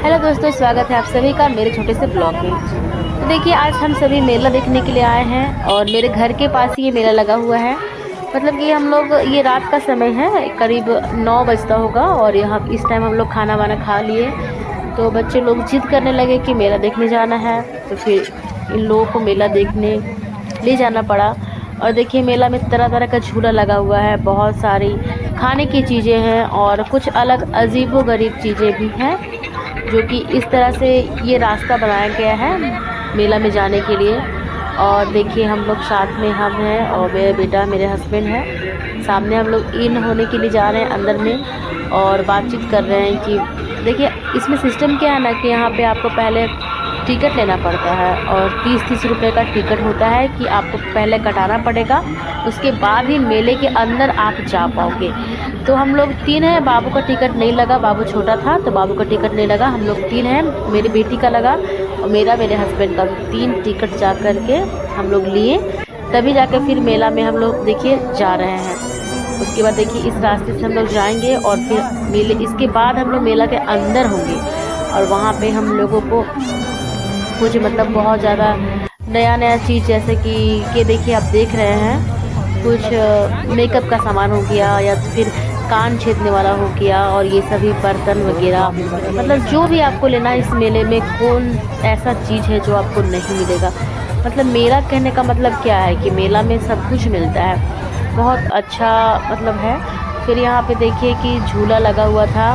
Hello दोस्तों, स्वागत है आप सभी का मेरे छोटे से ब्लॉग में। तो देखिए, आज हम सभी मेला देखने के लिए आए हैं और मेरे घर के पास ही ये मेला लगा हुआ है। मतलब कि हम लोग, ये रात का समय है, करीब 9 बजता होगा और यहाँ इस टाइम हम लोग खाना वाना खा लिए। तो बच्चे लोग जिद करने लगे कि मेला देखने जाना है, तो फिर इन लोगों को मेला देखने ले जाना पड़ा। और देखिए, मेला में तरह तरह का झूला लगा हुआ है, बहुत सारी खाने की चीज़ें हैं और कुछ अलग अजीबो गरीब चीज़ें भी हैं, जो कि इस तरह से ये रास्ता बनाया गया है मेला में जाने के लिए। और देखिए, हम लोग साथ में हम हैं और मेरा बेटा, मेरे हस्बैंड है। सामने हम लोग इन होने के लिए जा रहे हैं अंदर में और बातचीत कर रहे हैं कि देखिए, इसमें सिस्टम क्या है ना कि यहाँ पे आपको पहले टिकट लेना पड़ता है और 30-30 रुपये का टिकट होता है कि आपको पहले कटाना पड़ेगा, उसके बाद ही मेले के अंदर आप जा पाओगे। तो हम लोग 3 हैं, बाबू का टिकट नहीं लगा, बाबू छोटा था तो बाबू का टिकट नहीं लगा। हम लोग 3 हैं, मेरी बेटी का लगा और मेरे हस्बैंड का। 3 टिकट जा कर के हम लोग लिए, तभी जाकर फिर मेला में हम लोग देखिए जा रहे हैं। उसके बाद देखिए, इस रास्ते से हम लोग जाएंगे और फिर मेले, इसके बाद हम लोग मेला के अंदर होंगे और वहाँ पे हम लोगों को कुछ मतलब बहुत ज़्यादा नया नया चीज़, जैसे कि ये देखिए आप देख रहे हैं, कुछ मेकअप का सामान हो गया या फिर कान छेदने वाला हो गया और ये सभी बर्तन वगैरह, मतलब जो भी आपको लेना है इस मेले में, कौन ऐसा चीज़ है जो आपको नहीं मिलेगा। मतलब मेला कहने का मतलब क्या है कि मेला में सब कुछ मिलता है, बहुत अच्छा मतलब है। फिर यहाँ पे देखिए कि झूला लगा हुआ था,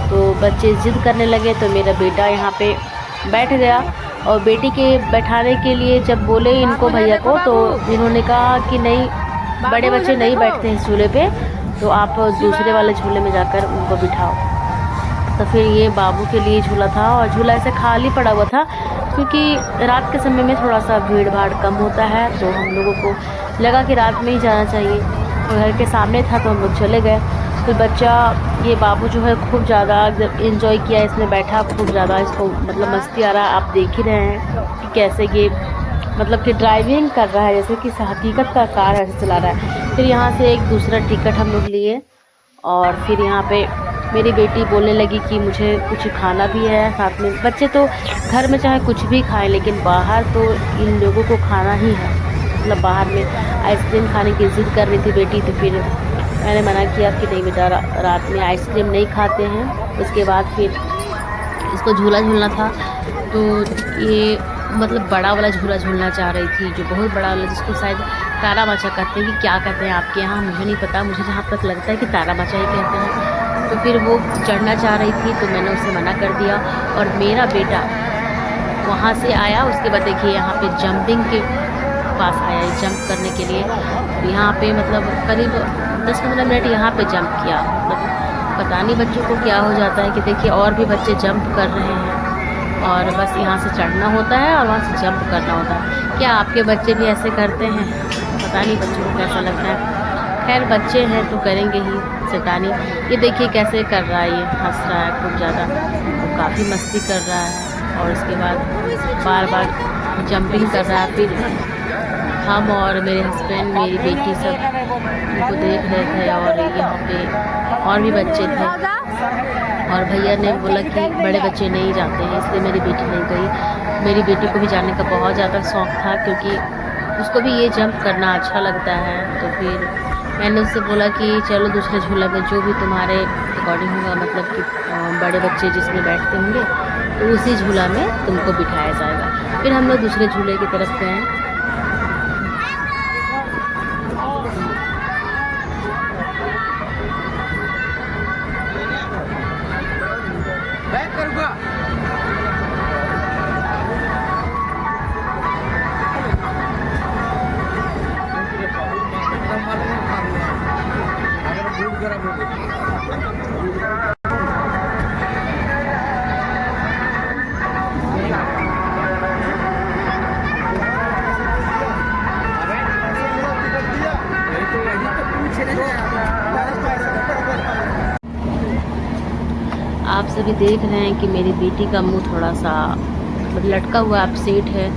तो बच्चे ज़िद करने लगे तो मेरा बेटा यहाँ पे बैठ गया और बेटी के बैठाने के लिए जब बोले इनको भैया को, तो इन्होंने कहा कि नहीं, बड़े बच्चे नहीं बैठते हैं झूले पे, तो आप दूसरे वाले झूले में जाकर उनको बिठाओ। तो फिर ये बाबू के लिए झूला था और झूला ऐसे खाली पड़ा हुआ था, क्योंकि रात के समय में थोड़ा सा भीड़ भाड़ कम होता है, तो हम लोगों को लगा कि रात में ही जाना चाहिए। तो घर के सामने था तो हम लोग चले गए। फिर बच्चा, ये बाबू जो है, खूब ज़्यादा इन्जॉय किया, इसमें बैठा, खूब ज़्यादा इसको मतलब मस्ती आ रहा है। आप देख ही रहे हैं कि कैसे ये मतलब कि ड्राइविंग कर रहा है, जैसे कि हकीकत का कार ऐसे चला रहा है। फिर यहाँ से एक दूसरा टिकट हम लोग लिए और फिर यहाँ पे मेरी बेटी बोलने लगी कि मुझे कुछ खाना भी है साथ में। बच्चे तो घर में चाहे कुछ भी खाएं, लेकिन बाहर तो इन लोगों को खाना ही है। मतलब बाहर में आइसक्रीम खाने की ज़िद कर रही थी बेटी, तो फिर मैंने मना किया कि नहीं बेटा, रात में आइसक्रीम नहीं खाते हैं। उसके बाद फिर इसको झूला झूलना था, तो ये मतलब बड़ा वाला झूला झूलना चाह रही थी, जो बहुत बड़ा वाला, जिसको शायद तारा माचा कहते हैं कि क्या कहते हैं आपके यहाँ, मुझे नहीं पता, मुझे जहाँ तक लगता है कि तारा माचा ही कहते हैं। तो फिर वो चढ़ना चाह रही थी तो मैंने उसे मना कर दिया और मेरा बेटा वहाँ से आया। उसके बाद देखिए, यहाँ पे जंपिंग के पास आया, जंप करने के लिए। यहाँ पे मतलब करीब 10-15 मिनट यहाँ पे जंप किया। मतलब पता नहीं बच्चों को क्या हो जाता है कि देखिए और भी बच्चे जंप कर रहे हैं और बस यहाँ से चढ़ना होता है और वहाँ से जंप करना होता है। क्या आपके बच्चे भी ऐसे करते हैं? पता नहीं बच्चों को कैसा लगता है। खैर, बच्चे हैं तो करेंगे ही शैतानी। ये देखिए कैसे कर रहा है, ये हंस रहा है खूब ज़्यादा, तो काफ़ी मस्ती कर रहा है और उसके बाद बार बार जंपिंग कर रहा है। फिर हम और मेरे हस्बैंड, मेरी बेटी सब उनको देख रहे थे और यहाँ पे और भी बच्चे थे। और भैया ने बोला कि बड़े बच्चे नहीं जाते हैं, इसलिए मेरी बेटी नहीं गई। मेरी बेटी को भी जाने का बहुत ज़्यादा शौक़ था, क्योंकि उसको भी ये जंप करना अच्छा लगता है। तो फिर मैंने उससे बोला कि चलो दूसरे झूला में, जो भी तुम्हारे अकॉर्डिंग होगा, मतलब कि बड़े बच्चे जिसमें बैठते होंगे, तो उसी झूला में तुमको बिठाया जाएगा। फिर हम लोग दूसरे झूले की तरफ गए। आप सभी देख रहे हैं कि मेरी बेटी का मुंह थोड़ा सा मतलब लटका हुआ अपसेट है,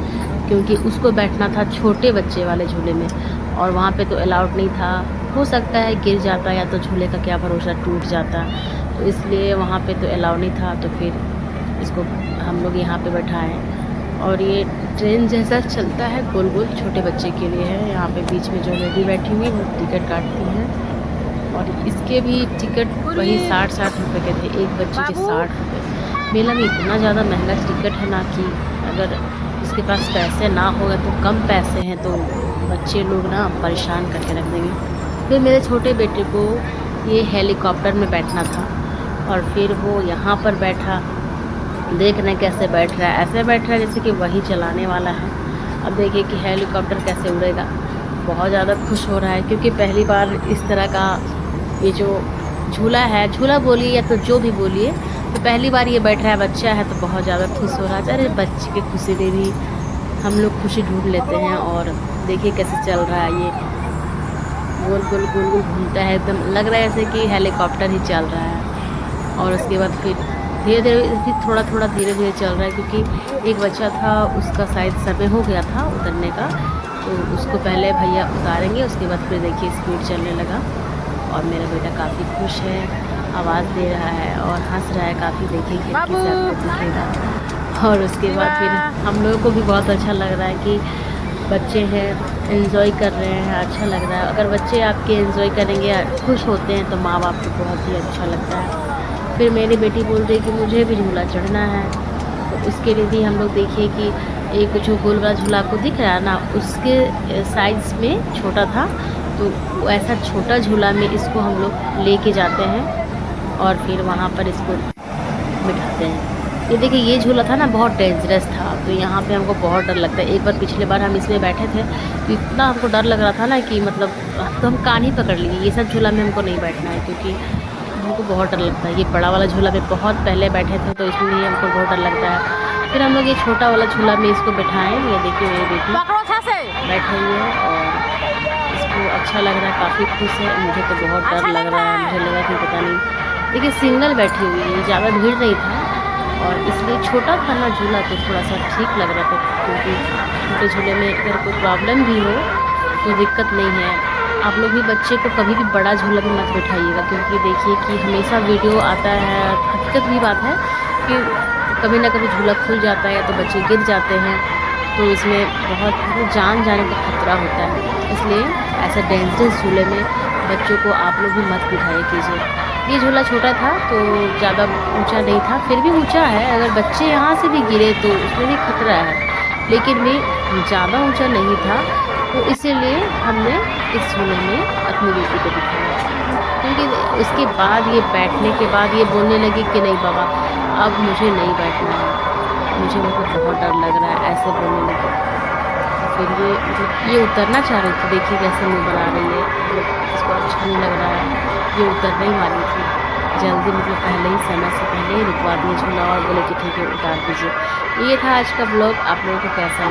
क्योंकि उसको बैठना था छोटे बच्चे वाले झूले में और वहाँ पे तो अलाउड नहीं था। हो सकता है गिर जाता या तो झूले का क्या भरोसा, टूट जाता, तो इसलिए वहाँ पे तो अलाउ नहीं था। तो फिर इसको हम लोग यहाँ पे बैठाएं। और ये ट्रेन जैसा चलता है गोल गोल, छोटे बच्चे के लिए है। यहाँ पे बीच में जो लेडी बैठी हुई है वो टिकट काटती है। और इसके भी टिकट वही 60-60 रुपये के थे, एक बच्चे के 60 रुपये। मेला में इतना ज़्यादा महंगा टिकट है ना कि अगर इसके पास पैसे ना होगा तो कम पैसे हैं तो बच्चे लोग ना परेशान करके रख देंगे। फिर मेरे छोटे बेटे को ये हेलीकॉप्टर में बैठना था और फिर वो यहाँ पर बैठा। देख रहे हैं कैसे बैठ रहा है, ऐसे बैठ रहा है जैसे कि वही चलाने वाला है। अब देखिए कि हेलीकॉप्टर कैसे उड़ेगा। बहुत ज़्यादा खुश हो रहा है क्योंकि पहली बार इस तरह का ये जो झूला है, झूला बोलिए या तो जो भी बोलिए, तो पहली बार ये बैठ रहा है। बच्चा है तो बहुत ज़्यादा खुश हो रहा है। अरे बच्चे की खुशी में भी हम लोग खुशी ढूंढ लेते हैं। और देखिए कैसे चल रहा है, ये गोल गोल गोल गोल घूमता है, एकदम लग रहा है जैसे कि हेलीकॉप्टर ही चल रहा है। और उसके बाद फिर धीरे धीरे फिर थोड़ा थोड़ा धीरे धीरे चल रहा है क्योंकि एक बच्चा था उसका शायद समय हो गया था उतरने का, तो उसको पहले भैया उतारेंगे, उसके बाद फिर देखिए स्पीड चलने लगा। और मेरा बेटा काफ़ी खुश है, आवाज़ दे रहा है और हंस रहा है काफ़ी। देखिए खिड़की से आपको दिखेगा। और उसके बाद फिर हम लोगों को भी बहुत अच्छा लग रहा है कि बच्चे हैं एंजॉय कर रहे हैं, अच्छा लग रहा है। अगर बच्चे आपके एंजॉय करेंगे, खुश होते हैं तो माँ बाप को बहुत ही अच्छा लगता है। फिर मेरी बेटी बोल रही कि मुझे भी झूला चढ़ना है, तो उसके लिए भी हम लोग देखिए कि एक जो गोल वाला झूला आपको दिख रहा है ना, उसके साइज़ में छोटा था, तो ऐसा छोटा झूला में इसको हम लोग लेके जाते हैं और फिर वहाँ पर इसको बिठाते हैं। ये देखिए ये झूला था ना बहुत डेंजरस था, तो यहाँ पे हमको बहुत डर लगता है। एक बार पिछले बार हम इसमें बैठे थे तो इतना हमको डर लग रहा था ना कि मतलब तो हम कान ही पकड़ लिए। ये सब झूला में हमको नहीं बैठना है क्योंकि हमको बहुत डर लगता है। ये बड़ा वाला झूला में बहुत पहले बैठे थे तो इसमें ही हमको बहुत डर लगता है। फिर हम लोग ये छोटा वाला झूला में इसको बैठाएँ। ये देखिए मेरी बेटी बैठी हुई है और इसको अच्छा लग रहा है, काफ़ी खुश है। मुझे तो बहुत डर लग रहा है, मुझे लगा कि पता नहीं। देखिए सिंगल बैठी हुई है, ज़्यादा भीड़ नहीं था और इसलिए छोटा था ना झूला तो थोड़ा सा ठीक लग रहा था क्योंकि छोटे झूले में अगर कोई प्रॉब्लम भी हो तो दिक्कत नहीं है। आप लोग भी बच्चे को कभी भी बड़ा झूला में मत बैठाइएगा क्योंकि देखिए कि हमेशा वीडियो आता है, हकीकत भी बात है कि कभी ना कभी झूला खुल जाता है या तो बच्चे गिर जाते हैं, तो इसमें बहुत जान जाने का खतरा होता है। इसलिए ऐसा डेंजरस झूले में बच्चों को आप लोग भी मत बिठाया कीजिए। ये झूला छोटा था तो ज़्यादा ऊंचा नहीं था, फिर भी ऊंचा है। अगर बच्चे यहाँ से भी गिरे तो उसमें भी खतरा है, लेकिन भी ज़्यादा ऊंचा नहीं था, तो इसीलिए हमने इस झूले में अपनी बेटी को बिठाया। क्योंकि उसके बाद ये बैठने के बाद ये बोलने लगी कि नहीं बाबा अब मुझे नहीं बैठना है, मुझे बहुत डर लग रहा है, ऐसे बोलने लगी। फिर ये मतलब ये उतरना चाह रही थी, देखिए कैसे मुँह बना रही है, मतलब इसको अच्छा नहीं लग रहा है। ये उतरने ही वाली थी, जल्दी मतलब पहले ही समय से पहले ही रुकवा दिए झूला और बोले कि ठीक है उतार दीजिए। ये था आज का ब्लॉग, आप लोगों को कैसा लगा?